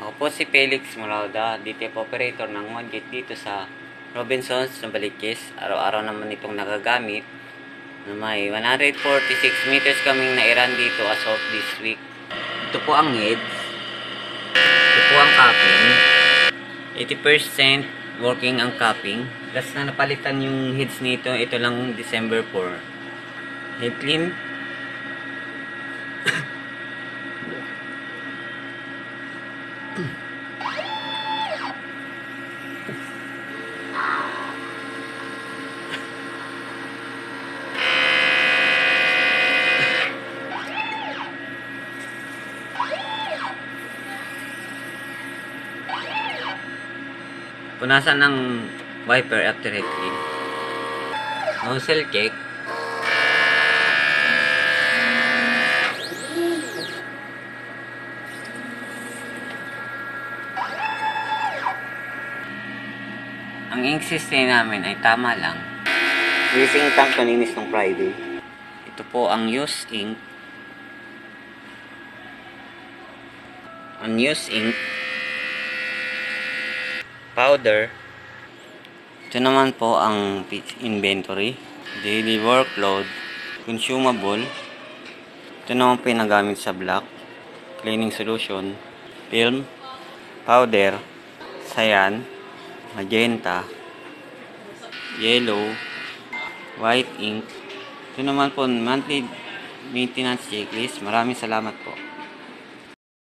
Ako po si Felix Morauda, DTF operator ng Modgate dito sa Robinsons, Novaliches. Araw-araw naman itong nagagamit na may 146 meters kaming nairan dito as of this week. Ito po ang heads. Ito po ang capping. 80% working ang capping. Last na napalitan yung heads nito, ito lang December 4. Head clean. Punasan ng wiper after head clean. Nozzle check. Ang ink system namin ay tama lang. Using tank kaninis ng Friday. Ito po ang used ink. Unused ink. Powder. Ito naman po ang inventory, daily workload, consumable. Ito naman pinagamit sa block, cleaning solution, film, powder, cyan, magenta, yellow, white ink. Ito naman po monthly maintenance checklist. Maraming salamat po.